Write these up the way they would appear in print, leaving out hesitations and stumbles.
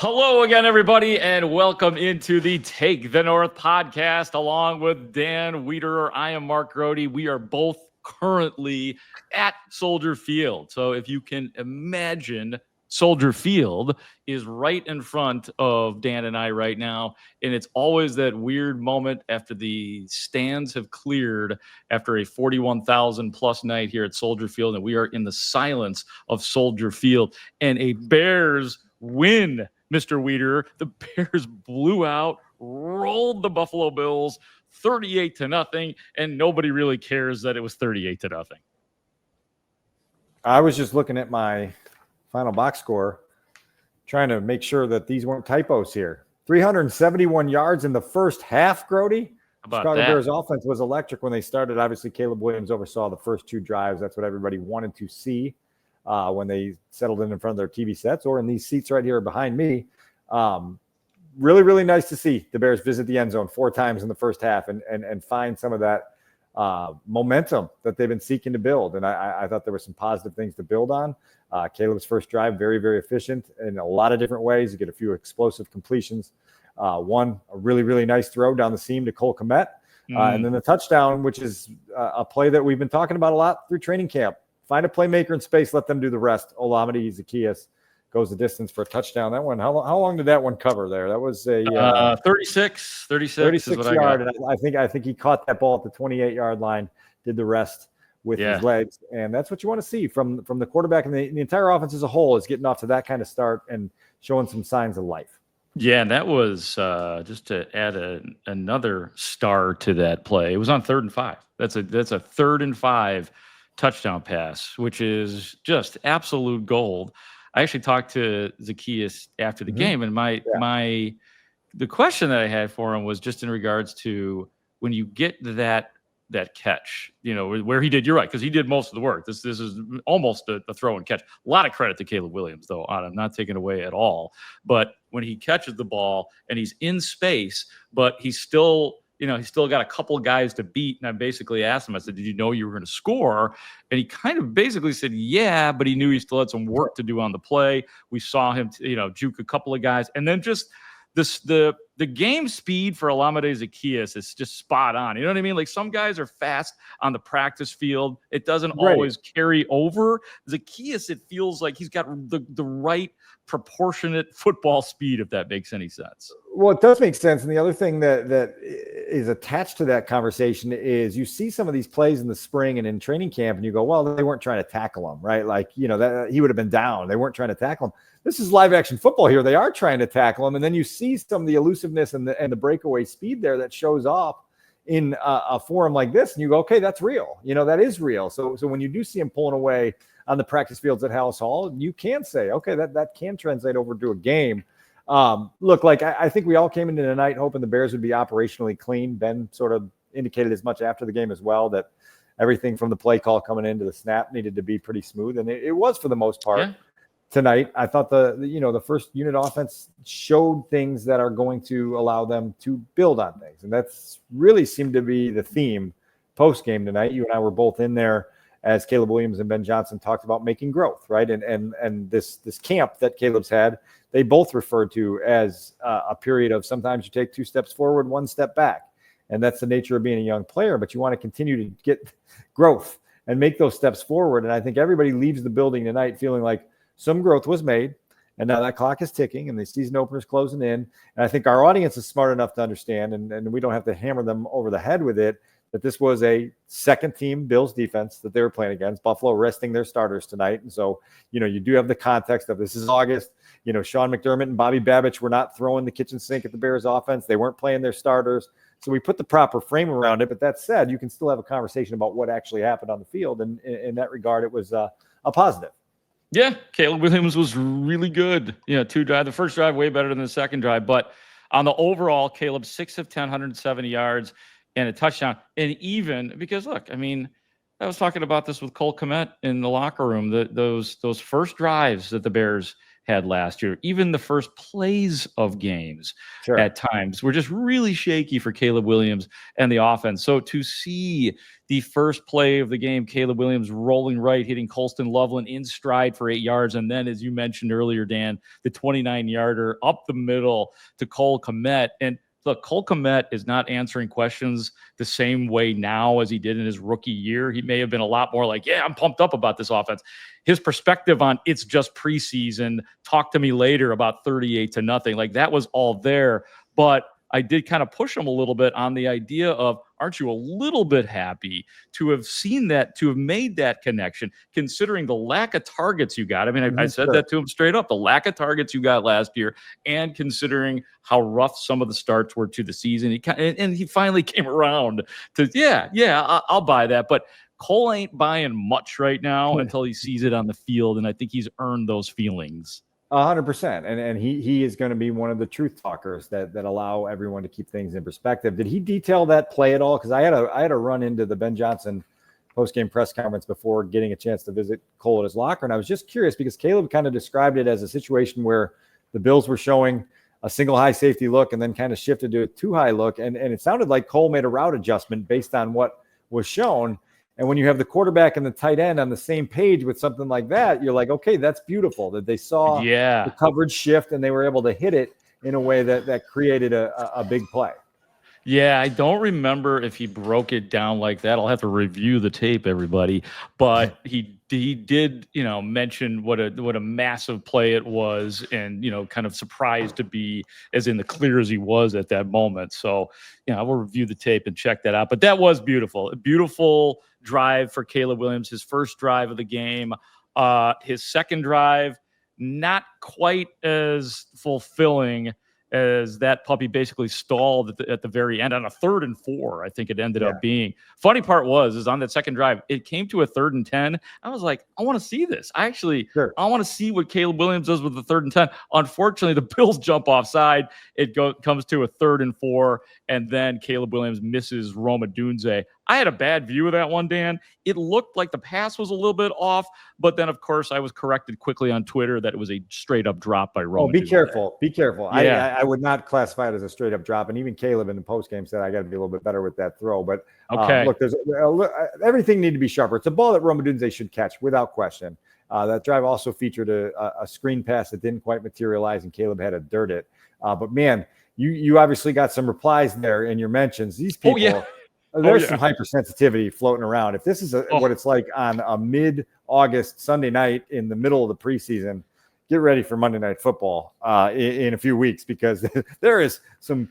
Hello again, everybody, and welcome into the Take the North podcast along with Dan Wiederer. I am Mark Grote. We are both currently at Soldier Field. So if you can imagine, Soldier Field is right in front of Dan and I right now. And it's always that weird moment after the stands have cleared after a 41,000 plus night here at Soldier Field. And we are in the silence of Soldier Field. And a Bears win. Mr. Wiederer, the Bears blew out, rolled the Buffalo Bills 38-0, and nobody really cares that it was 38-0. I was just looking at my final box score, trying to make sure that these weren't typos here. 371 yards in the first half, Grote. Chicago Bears offense was electric when they started. Obviously, Caleb Williams oversaw the first two drives. That's what everybody wanted to see. When they settled in front of their TV sets or in these seats right here behind me. Really, really nice to see the Bears visit the end zone 4 times in the first half and find some of that momentum that they've been seeking to build. And I thought there were some positive things to build on. Caleb's first drive, very, very efficient in a lot of different ways. You get a few explosive completions. One, a really, really nice throw down the seam to Cole Kmet. And then the touchdown, which is a play that we've been talking about a lot through training camp. Find a playmaker in space, let them do the rest. Olamide Zaccheaus goes the distance for a touchdown. That one, how long did that one cover there? That was a 36 yard. And I think he caught that ball at the 28-yard line, did the rest with his legs. And that's what you want to see from the quarterback. And the entire offense as a whole is getting off to that kind of start and showing some signs of life. Yeah, and that was just to add another star to that play. It was on 3rd and 5. That's a 3rd and 5 touchdown pass, which is just absolute gold. I actually talked to Zaccheaus after the game, and the question that I had for him was just in regards to when you get that catch, where he did. You're right, because he did most of the work. This is almost a throw and catch. A lot of credit to Caleb Williams, though. I'm not taking away at all. But when he catches the ball and he's in space, but he's still got a couple guys to beat. And I basically asked him, I said, did you know you were going to score? And he kind of basically said, yeah, but he knew he still had some work to do on the play. We saw him, juke a couple of guys. And then just the game speed for Olamide Zaccheaus is just spot on. You know what I mean? Like, some guys are fast on the practice field. It doesn't always carry over. Zaccheaus, it feels like he's got the right proportionate football speed, if that makes any sense. Well, it does make sense. And the other thing that is attached to that conversation is you see some of these plays in the spring and in training camp, and you go, well, they weren't trying to tackle him, right? Like, that he would have been down. They weren't trying to tackle him. This is live action football here. They are trying to tackle him. And then you see some of the elusiveness and the breakaway speed there that shows off in a forum like this. And you go, okay, that's real. That is real. So when you do see him pulling away on the practice fields at Haugh, you can say, okay, that can translate over to a game. Look, like I think we all came into the night hoping the Bears would be operationally clean. Ben sort of indicated as much after the game as well, that everything from the play call coming into the snap needed to be pretty smooth. And it was for the most part. Yeah. Tonight, I thought the first unit offense showed things that are going to allow them to build on things. And that's really seemed to be the theme post-game tonight. You and I were both in there as Caleb Williams and Ben Johnson talked about making growth, right? And this camp that Caleb's had, they both referred to as a period of sometimes you take 2 steps forward, 1 step back. And that's the nature of being a young player, but you want to continue to get growth and make those steps forward. And I think everybody leaves the building tonight feeling like some growth was made, and now that clock is ticking, and the season opener is closing in. And I think our audience is smart enough to understand, and we don't have to hammer them over the head with it, that this was a second-team Bills defense that they were playing against. Buffalo resting their starters tonight. And so, you do have the context of this is August. Sean McDermott and Bobby Babich were not throwing the kitchen sink at the Bears offense. They weren't playing their starters. So we put the proper frame around it. But that said, you can still have a conversation about what actually happened on the field. And in that regard, it was a positive. Yeah, Caleb Williams was really good. 2 drive. The first drive way better than the second drive. But on the overall, Caleb 6 of 10, 170 yards and a touchdown. And even because, look, I mean, I was talking about this with Cole Kmet in the locker room. Those first drives that the Bears had last year. Even the first plays of games at times were just really shaky for Caleb Williams and the offense. So to see the first play of the game, Caleb Williams rolling right, hitting Colston Loveland in stride for 8 yards. And then, as you mentioned earlier, Dan, the 29-yarder up the middle to Cole Kmet. And look, Cole Kmet is not answering questions the same way now as he did in his rookie year. He may have been a lot more like, yeah, I'm pumped up about this offense. His perspective on it's just preseason, talk to me later about 38-0, like that was all there. But I did kind of push him a little bit on the idea of, aren't you a little bit happy to have seen that, to have made that connection, considering the lack of targets you got? I mean, I said that to him straight up, the lack of targets you got last year, and considering how rough some of the starts were to the season. He finally came around to, I'll buy that. But Cole ain't buying much right now until he sees it on the field, and I think he's earned those feelings. 100%. And he is going to be one of the truth talkers that allow everyone to keep things in perspective. Did he detail that play at all? Because I had a run into the Ben Johnson post-game press conference before getting a chance to visit Cole at his locker. And I was just curious because Caleb kind of described it as a situation where the Bills were showing a single high safety look and then kind of shifted to a two high look. And it sounded like Cole made a route adjustment based on what was shown. And when you have the quarterback and the tight end on the same page with something like that, you're like, okay, that's beautiful that they saw the coverage shift and they were able to hit it in a way that created a big play. Yeah, I don't remember if he broke it down like that. I'll have to review the tape, everybody. But he did, mention what a massive play it was, and kind of surprised to be as in the clear as he was at that moment. So, I will review the tape and check that out. But that was beautiful. A beautiful drive for Caleb Williams. His first drive of the game. His second drive, not quite as fulfilling as that puppy basically stalled at the very end on a 3rd and 4. I think it ended up being. Funny part is on that second drive, it came to a 3rd and 10. I was like, I want to see this. I want to see what Caleb Williams does with the 3rd and 10. Unfortunately, the Bills jump offside. It comes to a 3rd and 4, and then Caleb Williams misses Roma Dunze. I had a bad view of that one, Dan. It looked like the pass was a little bit off, but then, of course, I was corrected quickly on Twitter that it was a straight-up drop by Roma. Oh, be careful. Be careful. Yeah. I would not classify it as a straight-up drop, and even Caleb in the postgame said, I got to be a little bit better with that throw. But look, there's everything need to be sharper. It's a ball that Roma Dunze should catch without question. That drive also featured a screen pass that didn't quite materialize, and Caleb had to dirt it. But, man, you obviously got some replies there in your mentions. These people – there's some hypersensitivity floating around. If this is what it's like on a mid-August Sunday night in the middle of the preseason, get ready for Monday Night Football in a few weeks, because there is some.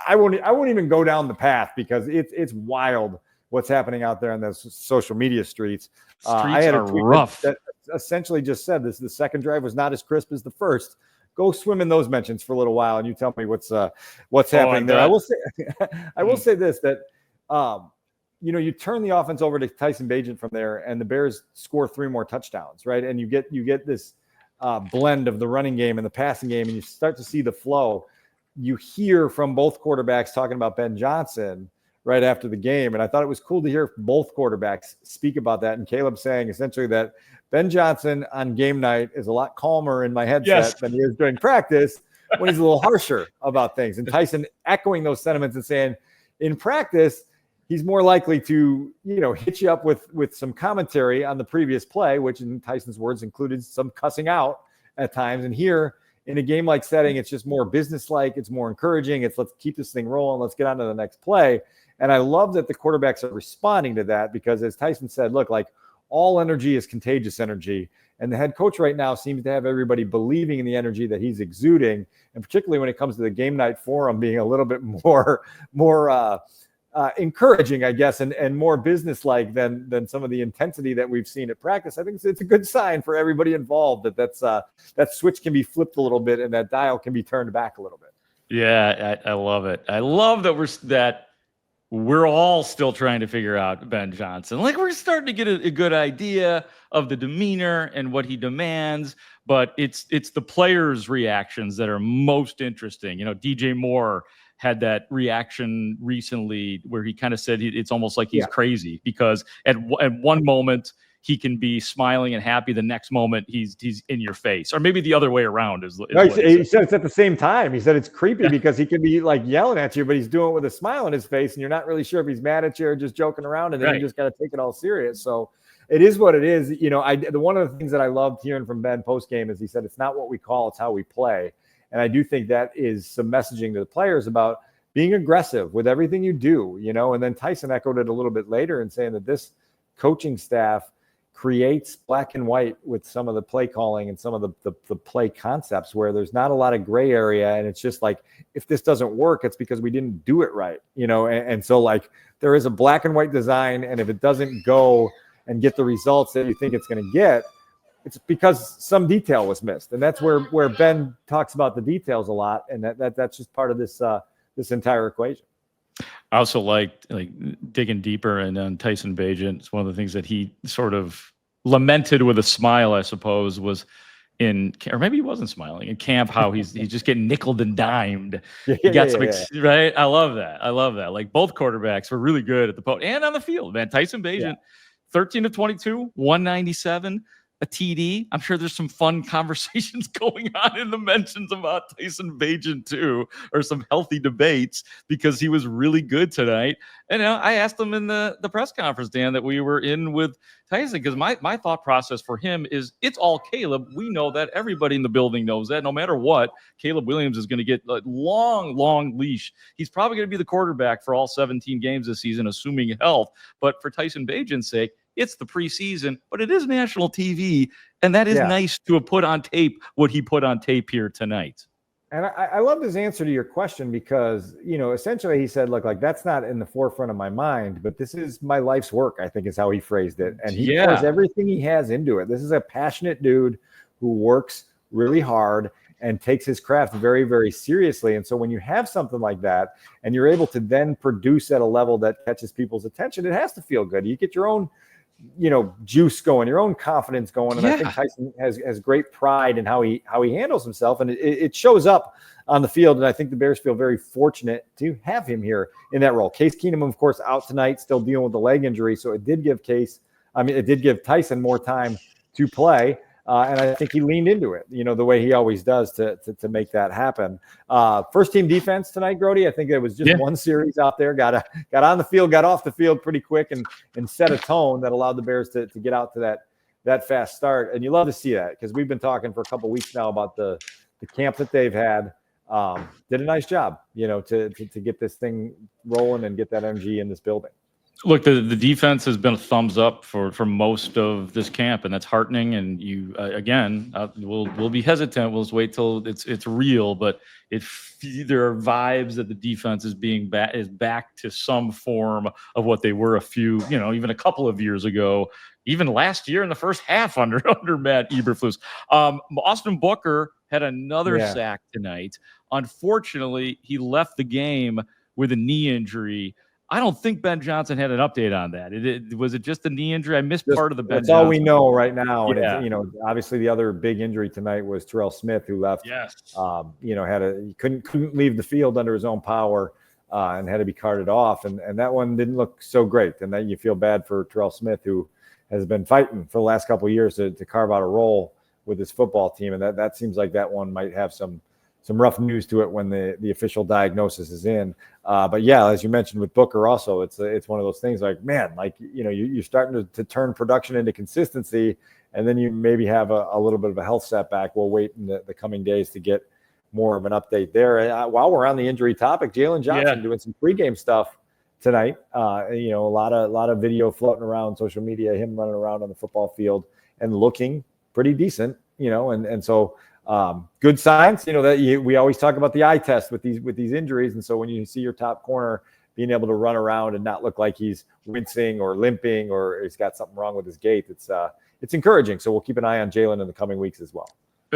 I won't even go down the path because it's wild what's happening out there on the social media streets. I had a tweet rough that essentially just said this: the second drive was not as crisp as the first. Go swim in those mentions for a little while, and you tell me what's happening there. I will say this, that you turn the offense over to Tyson Bagent from there, and the Bears score 3 more touchdowns, right? And you get this blend of the running game and the passing game, and you start to see the flow. You hear from both quarterbacks talking about Ben Johnson right after the game, and I thought it was cool to hear both quarterbacks speak about that. And Caleb saying essentially that Ben Johnson on game night is a lot calmer in my headset than he is during practice when he's a little harsher about things. And Tyson echoing those sentiments and saying in practice, he's more likely to, hit you up with some commentary on the previous play, which in Tyson's words included some cussing out at times. And here in a game-like setting, it's just more business-like. It's more encouraging. It's let's keep this thing rolling. Let's get on to the next play. And I love that the quarterbacks are responding to that because, as Tyson said, look, like, all energy is contagious energy. And the head coach right now seems to have everybody believing in the energy that he's exuding. And particularly when it comes to the game night forum being a little bit more encouraging, I guess, and more business-like than some of the intensity that we've seen at practice. I think it's a good sign for everybody involved that switch can be flipped a little bit and that dial can be turned back a little bit. Yeah, I love it. I love that we're all still trying to figure out Ben Johnson. Like, we're starting to get a good idea of the demeanor and what he demands, but it's the players' reactions that are most interesting. DJ Moore had that reaction recently where he kind of said it's almost like he's crazy because at one moment he can be smiling and happy. The next moment he's in your face, or maybe the other way around is no, he said it's at the same time. He said it's creepy because he could be like yelling at you, but he's doing it with a smile on his face, and you're not really sure if he's mad at you or just joking around, and then you just got to take it all serious. So it is what it is. You know, one of the things that I loved hearing from Ben post game is he said it's not what we call, it's how we play. And I do think that is some messaging to the players about being aggressive with everything you do, you know. And then Tyson echoed it a little bit later in saying that this coaching staff creates black and white with some of the play calling and some of the play concepts where there's not a lot of gray area. And it's just like, if this doesn't work, it's because we didn't do it right, you know. And so like there is a black and white design. And if it doesn't go and get the results that you think it's going to get, it's because some detail was missed. And that's where Ben talks about the details a lot. And that's just part of this entire equation. I also liked digging deeper and on Tyson Bagent. It's one of the things that he sort of lamented with a smile, I suppose, was or maybe he wasn't smiling in camp, how he's just getting nickeled and dimed. Right. I love that. Like both quarterbacks were really good at the post and on the field, man. Tyson Bagent, 13 of 22, 197. A TD. I'm sure there's some fun conversations going on in the mentions about Tyson Bagent too, or some healthy debates, because he was really good tonight. And I asked him in the press conference, Dan, that we were in with Tyson, because my thought process for him is it's all Caleb. We know that. Everybody in the building knows that. No matter what, Caleb Williams is going to get a long leash. He's probably going to be the quarterback for all 17 games this season, assuming health. But for Tyson Bagent's sake, it's the preseason, but it is national TV, and that is nice to have put on tape what he put on tape here tonight. And I love his answer to your question because, you know, essentially he said, look, like that's not in the forefront of my mind, but this is my life's work, I think is how he phrased it. And he pours everything he has into it. This is a passionate dude who works really hard and takes his craft very, very seriously. And so when you have something like that and you're able to then produce at a level that catches people's attention, it has to feel good. You get your own, you know, juice going, your own confidence going. And I think Tyson has great pride in how he handles himself. And it shows up on the field. And I think the Bears feel very fortunate to have him here in that role. Case Keenum, of course, out tonight, still dealing with the leg injury. So it did give Tyson more time to play. And I think he leaned into it, you know, the way he always does to make that happen. First team defense tonight, Grote. I think it was just one series out there, got on the field, got off the field pretty quick and set a tone that allowed the Bears to get out to that fast start. And you love to see that because we've been talking for a couple of weeks now about the camp that they've had. Did a nice job, you know, to get this thing rolling and get that energy in this building. Look, the defense has been a thumbs up for most of this camp, and that's heartening. And you we'll be hesitant. We'll just wait till it's real. But there are vibes that the defense is back to some form of what they were even a couple of years ago, even last year in the first half under Matt Eberflus. Austin Booker had another sack tonight. Unfortunately, he left the game with a knee injury. I don't think Ben Johnson had an update on that. Was it just a knee injury? I missed part of the Ben Johnson. That's all we know right now. Yeah. And you know, obviously the other big injury tonight was Terrell Smith, who left. Yes. You know, he couldn't leave the field under his own power and had to be carted off. And that one didn't look so great. And then you feel bad for Terrell Smith, who has been fighting for the last couple of years to carve out a role with his football team. And that seems like that one might have some rough news to it when the official diagnosis is in. But yeah, as you mentioned with Booker also, it's one of those things like, man, like, you know, you're starting to turn production into consistency, and then you maybe have a little bit of a health setback. We'll wait in the coming days to get more of an update there. While we're on the injury topic, Jalen Johnson doing some pregame stuff tonight. You know, a lot of video floating around social media, him running around on the football field and looking pretty decent, you know, and so good signs, you know, that we always talk about the eye test with these injuries. And so when you see your top corner being able to run around and not look like he's wincing or limping or he's got something wrong with his gait, it's encouraging. So we'll keep an eye on Jalen in the coming weeks as well.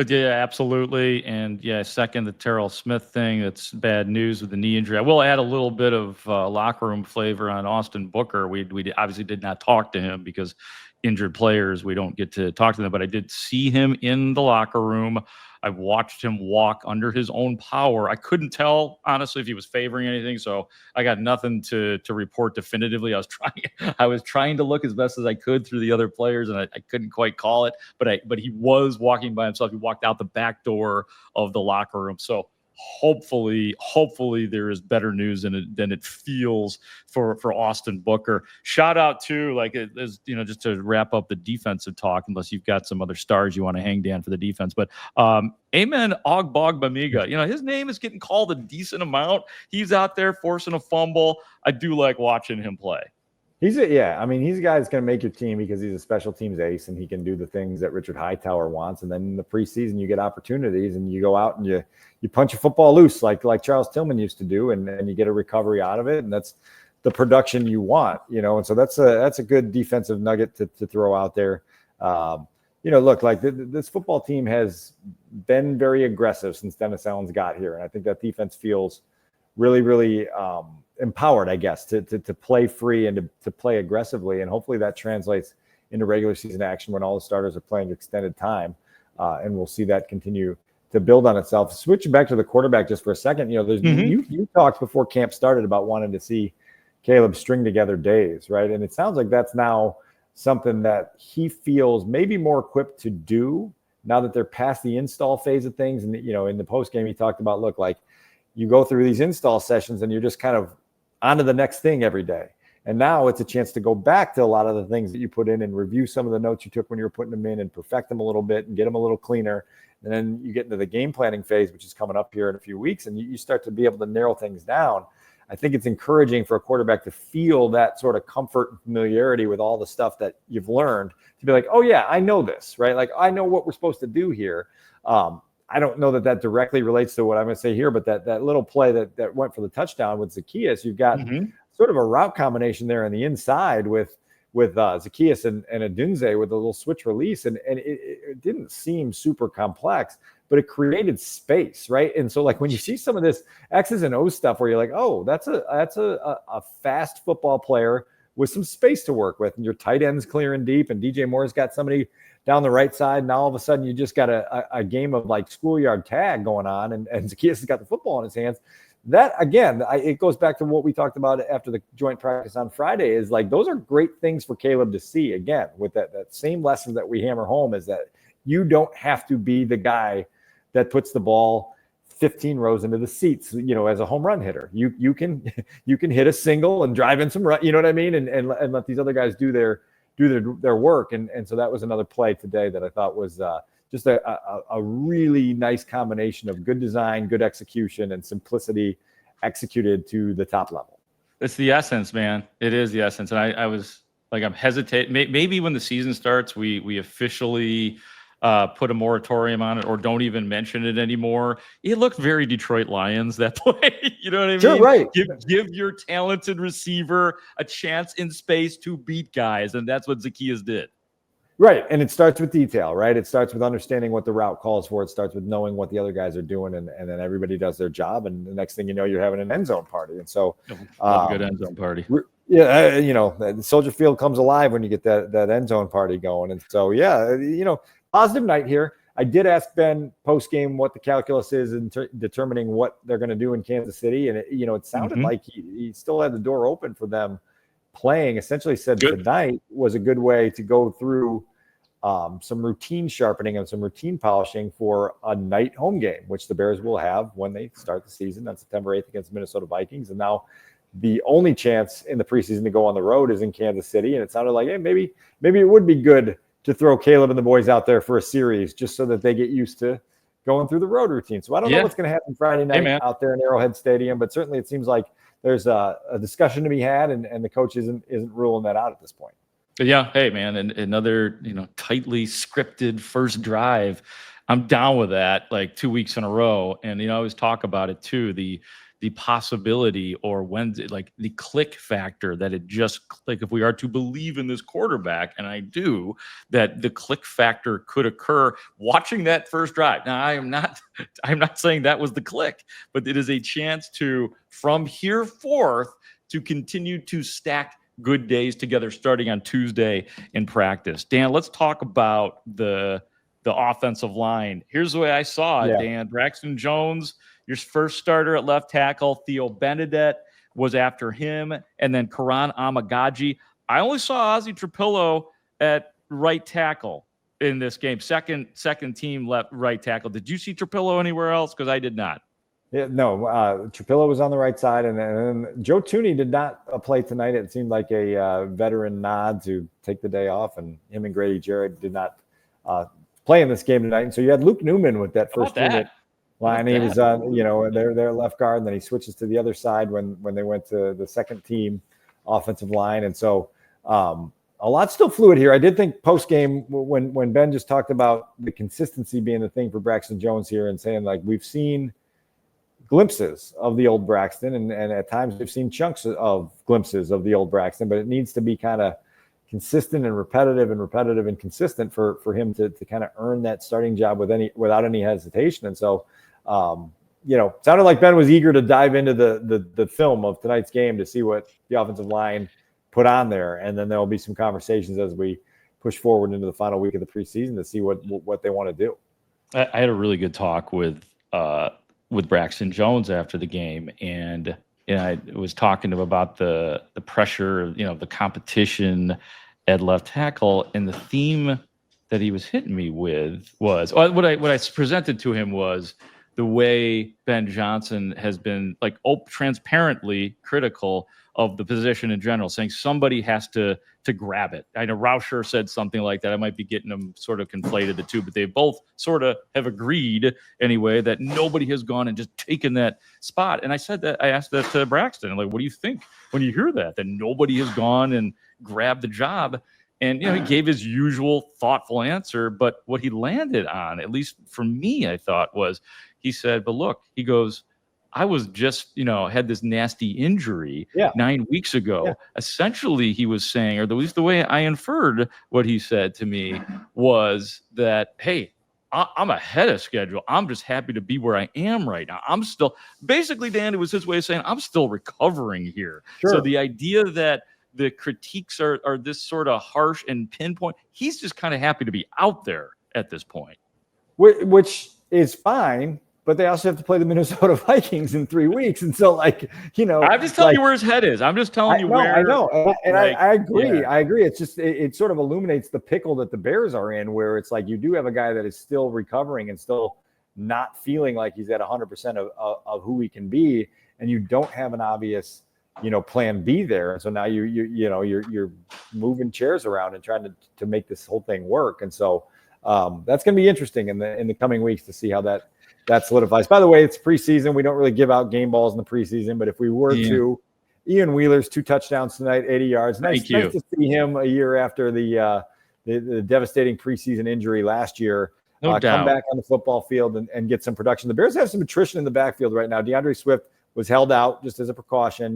Yeah, absolutely. And second, the Terrell Smith thing, that's bad news with the knee injury. I will add a little bit of locker room flavor on Austin Booker. We obviously did not talk to him because injured players, we don't get to talk to them, but I did see him in the locker room. I watched him walk under his own power. I couldn't tell, honestly, if he was favoring anything. So I got nothing to report definitively. I was trying to look as best as I could through the other players, and I couldn't quite call it. But he was walking by himself. He walked out the back door of the locker room. So hopefully there is better news than it feels for Austin Booker. Shout out to, like, as you know, just to wrap up the defensive talk, unless you've got some other stars you want to hang, Dan, for the defense. But Amen Ogbogbamiga, you know, his name is getting called a decent amount. He's out there forcing a fumble. I do like watching him play. He's a guy that's going to make your team because he's a special teams ace and he can do the things that Richard Hightower wants. And then in the preseason, you get opportunities and you go out and you punch a football loose like Charles Tillman used to do, and you get a recovery out of it. And that's the production you want, you know. And so that's a good defensive nugget to throw out there. You know, look, like this football team has been very aggressive since Dennis Allen's got here. And I think that defense feels really, really empowered, I guess, to play free and to play aggressively. And hopefully that translates into regular season action when all the starters are playing extended time. And we'll see that continue to build on itself. Switching back to the quarterback just for a second, you know, there's you talked before camp started about wanting to see Caleb string together days, right? And it sounds like that's now something that he feels maybe more equipped to do now that they're past the install phase of things. And, you know, in the post game, he talked about, look, like you go through these install sessions and you're just kind of on to the next thing every day. And now it's a chance to go back to a lot of the things that you put in and review some of the notes you took when you were putting them in and perfect them a little bit and get them a little cleaner. And then you get into the game planning phase, which is coming up here in a few weeks, and you start to be able to narrow things down. I think it's encouraging for a quarterback to feel that sort of comfort and familiarity with all the stuff that you've learned, to be like, oh yeah, I know this, right? Like I know what we're supposed to do here. I don't know that directly relates to what I'm going to say here, but that little play that went for the touchdown with Zacchaeus, you've got sort of a route combination there on the inside with Zacchaeus and Adunze with a little switch release, and it didn't seem super complex, but it created space, right? And so like when you see some of this X's and O's stuff where you're like, oh, that's a fast football player with some space to work with, and your tight end's clear and deep, and DJ Moore's got somebody down the right side. Now all of a sudden you just got a game of like schoolyard tag going on, and Zacchaeus has got the football in his hands. That, again, it goes back to what we talked about after the joint practice on Friday, is like those are great things for Caleb to see. Again, with that same lesson that we hammer home, is that you don't have to be the guy that puts the ball 15 rows into the seats, you know, as a home run hitter. You can hit a single and drive in some run, you know what I mean, and let these other guys do their work. And so that was another play today that I thought was just a really nice combination of good design, good execution, and simplicity executed to the top level. It's the essence, man. It is the essence. And I was like, I'm hesitating. Maybe when the season starts, we officially put a moratorium on it or don't even mention it anymore. It looked very Detroit Lions, that play. You know what I mean? Sure, right. Give your talented receiver a chance in space to beat guys. And that's what Zacchaeus did. Right. And it starts with detail, right? It starts with understanding what the route calls for. It starts with knowing what the other guys are doing, and then everybody does their job. And the next thing you know, you're having an end zone party. And so a good end zone party. Yeah, you know, Soldier Field comes alive when you get that end zone party going. And so, yeah, you know, positive night here. I did ask Ben post-game what the calculus is in determining what they're going to do in Kansas City. And, it sounded like he still had the door open for them playing. Essentially said tonight was a good way to go through some routine sharpening and some routine polishing for a night home game, which the Bears will have when they start the season on September 8th against the Minnesota Vikings. And now the only chance in the preseason to go on the road is in Kansas City. And it sounded like, hey, maybe it would be good to throw Caleb and the boys out there for a series just so that they get used to going through the road routine. So I don't know what's going to happen Friday night out there in Arrowhead Stadium, but certainly it seems like there's a discussion to be had, and the coach isn't ruling that out at this point. But yeah, hey man, and another tightly scripted first drive. I'm down with that, like 2 weeks in a row. And I always talk about it too, the possibility, or when, like the click factor, that it just, like, if we are to believe in this quarterback, and I do, that the click factor could occur watching that first drive. Now I'm not saying that was the click, but it is a chance to, from here forth, to continue to stack good days together starting on Tuesday in practice. Dan, let's talk about the the offensive line. Here's the way I saw it, Dan. Braxton Jones, your first starter at left tackle. Theo Benedette was after him, and then Karan Amagaji. I only saw Ozzie Trapillo at right tackle in this game. Second team left right tackle. Did you see Trapillo anywhere else? Because I did not. Yeah, no, Trapillo was on the right side, and then Joe Tooney did not play tonight. It seemed like a veteran nod to take the day off, and him and Grady Jarrett did not play in this game tonight. And so you had Luke Newman with that first unit line. He was on, their left guard, and then he switches to the other side when they went to the second team offensive line. And so a lot still fluid here. I did think post game when Ben just talked about the consistency being the thing for Braxton Jones here, and saying like we've seen glimpses of the old Braxton, and at times we've seen chunks of glimpses of the old Braxton, but it needs to be kind of consistent and repetitive and consistent for him to kind of earn that starting job without any hesitation. And so, sounded like Ben was eager to dive into the film of tonight's game to see what the offensive line put on there. And then there'll be some conversations as we push forward into the final week of the preseason to see what they want to do. I had a really good talk with Braxton Jones after the game, and I was talking to him about the pressure, the competition at left tackle, and the theme that he was hitting me with was what I presented to him was the way Ben Johnson has been like transparently critical of the position in general, saying somebody has to grab it. I know Rauscher said something like that. I might be getting them sort of conflated the two, but they both sort of have agreed anyway that nobody has gone and just taken that spot. And I asked that to Braxton, like, what do you think when you hear that nobody has gone and grabbed the job? And, he gave his usual thoughtful answer, but what he landed on, at least for me, I thought was, he said, but look, he goes, I was just, had this nasty injury 9 weeks ago. Yeah. Essentially, he was saying, or at least the way I inferred what he said to me was that, hey, I'm ahead of schedule. I'm just happy to be where I am right now. I'm still, basically, Dan, it was his way of saying, I'm still recovering here. Sure. So the idea that the critiques are this sort of harsh and pinpoint, he's just kind of happy to be out there at this point. Which is fine. But they also have to play the Minnesota Vikings in 3 weeks. And so, I'm just telling you where his head is. I'm just telling you where. I know. And I agree. Yeah. I agree. It's just, it sort of illuminates the pickle that the Bears are in, where it's like you do have a guy that is still recovering and still not feeling like he's at 100% of who he can be. And you don't have an obvious, plan B there. And so now you're moving chairs around and trying to make this whole thing work. And so that's going to be interesting in the coming weeks to see how that solidifies. By the way, it's preseason. We don't really give out game balls in the preseason, but if we were to, Ian Wheeler's 2 touchdowns tonight, 80 yards. Nice to see him a year after the devastating preseason injury last year. No doubt. Come back on the football field and get some production. The Bears have some attrition in the backfield right now. DeAndre Swift was held out just as a precaution.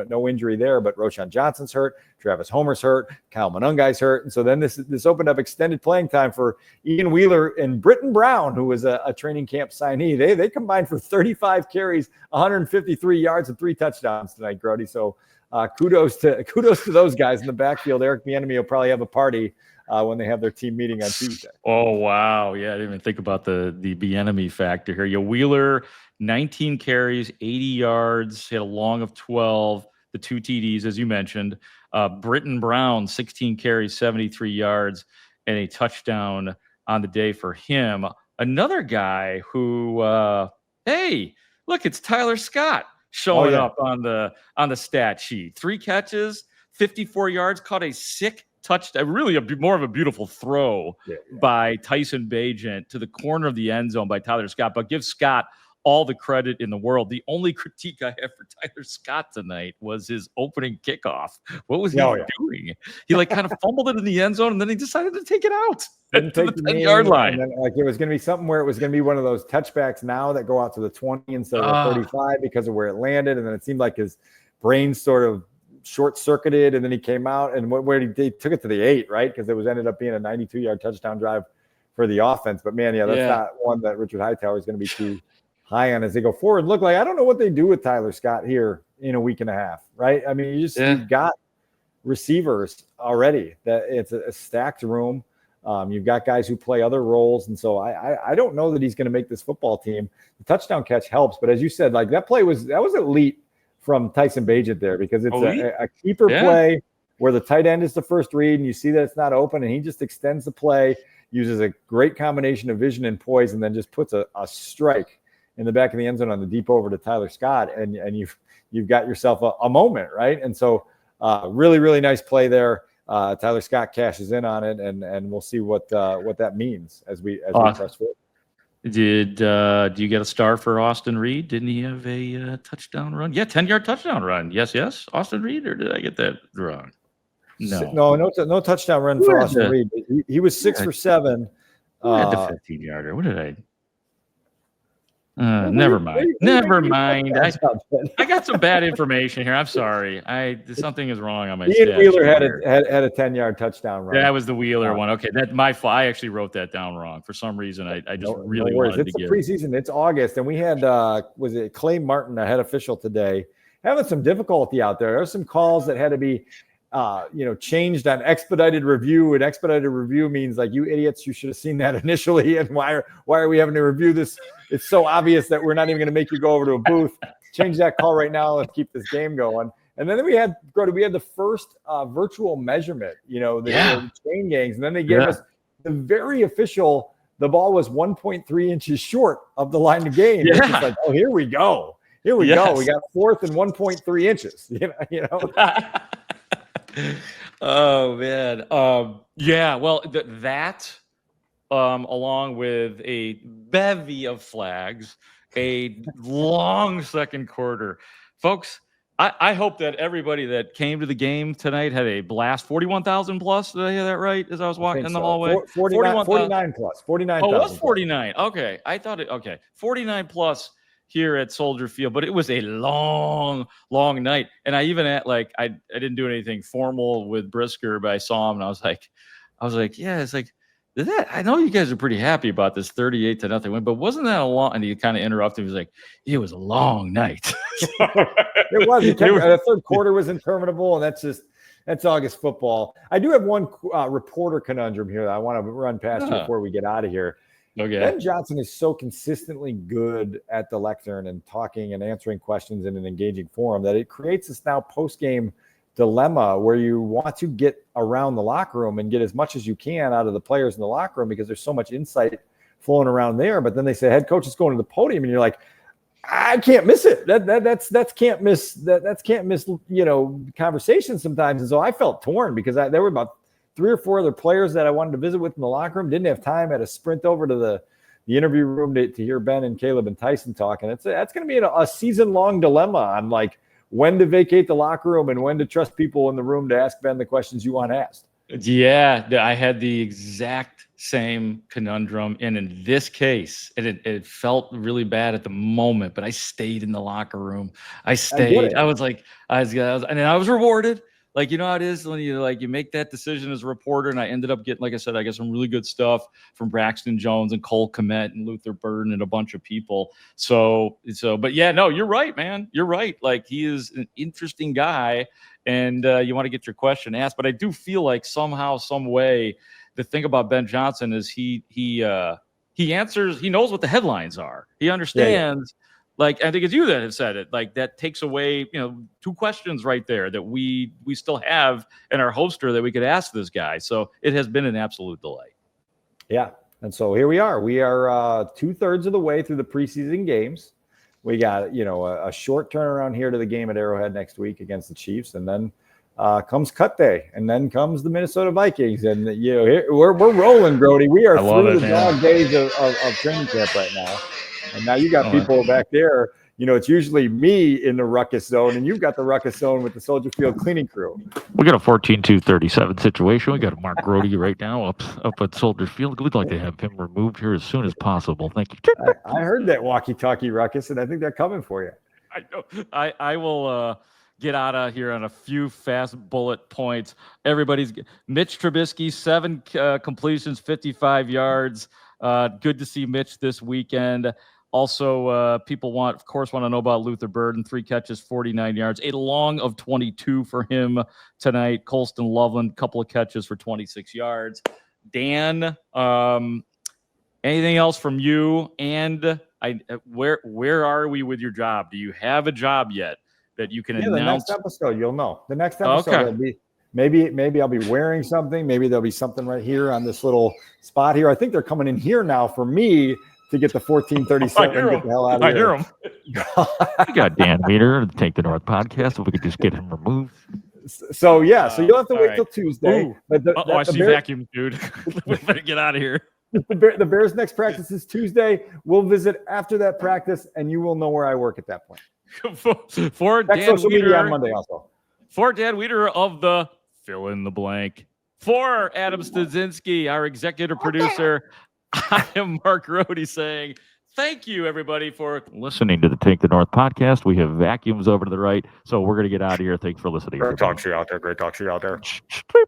No injury there, but Roschon Johnson's hurt. Travis Homer's hurt. Kyle Monungai's hurt. And so then this opened up extended playing time for Ian Wheeler and Britton Brown, who was a training camp signee. They combined for 35 carries, 153 yards, and 3 touchdowns tonight, Grote. So kudos to those guys in the backfield. Eric Bieniemy will probably have a party when they have their team meeting on Tuesday. Oh, wow. Yeah, I didn't even think about the Bieniemy factor here. Wheeler, 19 carries, 80 yards, hit a long of 12, the 2 TDs, as you mentioned. Britton Brown, 16 carries, 73 yards, and a touchdown on the day for him. Another guy who, hey, look, it's Tyler Scott showing up on the stat sheet. 3 catches, 54 yards, caught a sick touchdown, really more of a beautiful throw by Tyson Bagent to the corner of the end zone by Tyler Scott. But give Scott all the credit in the world. The only critique I have for Tyler Scott tonight was his opening kickoff. What was he doing? He kind of fumbled it in the end zone, and then he decided to take it out to the 10-yard line. And then, it was going to be something where it was going to be one of those touchbacks now that go out to the 20 instead of the 35 because of where it landed. And then it seemed like his brain sort of short-circuited, and then he came out and they took it to the 8, right? Because it ended up being a 92-yard touchdown drive for the offense. But man, that's not one that Richard Hightower is going to be too high on as they go forward. Look, I don't know what they do with Tyler Scott here in a week and a half, right? I mean, you've got receivers already that it's a stacked room. You've got guys who play other roles. And so I don't know that he's going to make this football team. The touchdown catch helps. But as you said, like that was elite from Tyson Bagent there, because it's a keeper play where the tight end is the first read and you see that it's not open and he just extends the play, uses a great combination of vision and poise, and then just puts a strike in the back of the end zone on the deep over to Tyler Scott. And you've got yourself a moment, right? And so really, really nice play there. Tyler Scott cashes in on it, and we'll see what that means as we press forward. Do you get a star for Austin Reed? Didn't he have a touchdown run? Yeah, 10-yard touchdown run. Yes, Austin Reed, or did I get that wrong? No touchdown run for Austin Reed. He was 6 for 7. Who had the 15-yarder? What did I? Never mind. I got some bad information here. I'm sorry. Something is wrong on my stats. Ian Wheeler had a 10-yard touchdown run. That was the Wheeler one. Okay, I actually wrote that down wrong for some reason. I just really wanted to get. It's the preseason. It's August, and we had was it Clay Martin, a head official today, having some difficulty out there. There were some calls that had to be changed on expedited review. And expedited review means, like, you idiots, you should have seen that initially. And why are we having to review this? It's so obvious that we're not even going to make you go over to a booth. Change that call right now. Let's keep this game going. And then we had the first virtual measurement, the chain gangs. And then they gave us the very official, the ball was 1.3 inches short of the line of game. Yeah. It's just like, oh, here we go. Here we go. We got 4th and 1.3 inches, you know? Oh, man. Well, that along with a bevy of flags, a long second quarter. Folks, I hope that everybody that came to the game tonight had a blast. 41,000 plus. Did I hear that right as I was walking in the hallway? 49 plus. 49,000. Oh, it was 49. Okay. I thought 49 plus here at Soldier Field, but it was a long night. And I even I didn't do anything formal with Brisker, but I saw him and I was like, yeah, it's like, I know you guys are pretty happy about this 38-0 win, but wasn't that a long? And he kind of interrupted. He was like, it was a long night. It was. The third quarter was interminable, and that's August football. I do have one reporter conundrum here that I want to run past you before we get out of here. Okay. Ben Johnson is so consistently good at the lectern and talking and answering questions in an engaging forum that it creates this now post-game dilemma where you want to get around the locker room and get as much as you can out of the players in the locker room because there's so much insight flowing around there. But then they say head coach is going to the podium, and you're like, I can't miss it. That's can't miss conversation sometimes. And so I felt torn because there were about 3 or 4 other players that I wanted to visit with in the locker room. Didn't have time. Had to sprint over to the interview room to hear Ben and Caleb and Tyson talk. And that's going to be a season-long dilemma on when to vacate the locker room and when to trust people in the room to ask Ben the questions you want asked. Yeah, I had the exact same conundrum. And in this case, it felt really bad at the moment, but I stayed in the locker room. I stayed. I was rewarded. Like, you know how it is when you make that decision as a reporter, and I ended up getting, like I said, I got some really good stuff from Braxton Jones and Cole Kmet and Luther Burden and a bunch of people. But yeah, no, you're right, man. You're right. Like, he is an interesting guy, and you want to get your question asked. But I do feel like somehow, some way, the thing about Ben Johnson is he answers. He knows what the headlines are. He understands. Yeah. Like, I think it's you that have said it. Like, that takes away, 2 questions right there that we still have in our holster that we could ask this guy. So it has been an absolute delight. Yeah. And so here we are. We are 2/3 of the way through the preseason games. We got, a short turnaround here to the game at Arrowhead next week against the Chiefs. And then comes cut day. And then comes the Minnesota Vikings. And, we're rolling, Grote. We are through the dog days of training camp right now. And now you got people back there. It's usually me in the ruckus zone, and you've got the ruckus zone with the Soldier Field cleaning crew. We got a 14-2-37 situation. We got Mark Grote right now up at Soldier Field. We'd like to have him removed here as soon as possible. Thank you. I heard that walkie-talkie ruckus, and I think they're coming for you. I know. I will get out of here on a few fast bullet points. Mitch Trubisky, 7 completions, 55 yards. Good to see Mitch this weekend. Also, people want to know about Luther Burden, 3 catches, 49 yards, a long of 22 for him tonight. Colston Loveland, couple of catches for 26 yards. Dan, anything else from you? And where are we with your job? Do you have a job yet that you can announce? The next episode, you'll know. The next episode, Okay. will be maybe I'll be wearing something. Maybe there'll be something right here on this little spot here. I think they're coming in here now for me to get the 1437 and get the hell out of here. I hear them. We got Dan Wiederer, the Take the North podcast. If we could just get him removed. So you'll have to wait till Tuesday. Ooh. But I see vacuum, dude. We better get out of here. The Bears' next practice is Tuesday. We'll visit after that practice, and you will know where I work at that point. For Check Dan social media on Wiederer, Monday also. for Dan Wiederer of the fill in the blank. For Adam Stadzinski, our executive producer, I am Mark Grote saying thank you, everybody, for Listening to the Take the North podcast. We have vacuums over to the right, so we're going to get out of here. Thanks for listening. Great talk to you out there. Streep.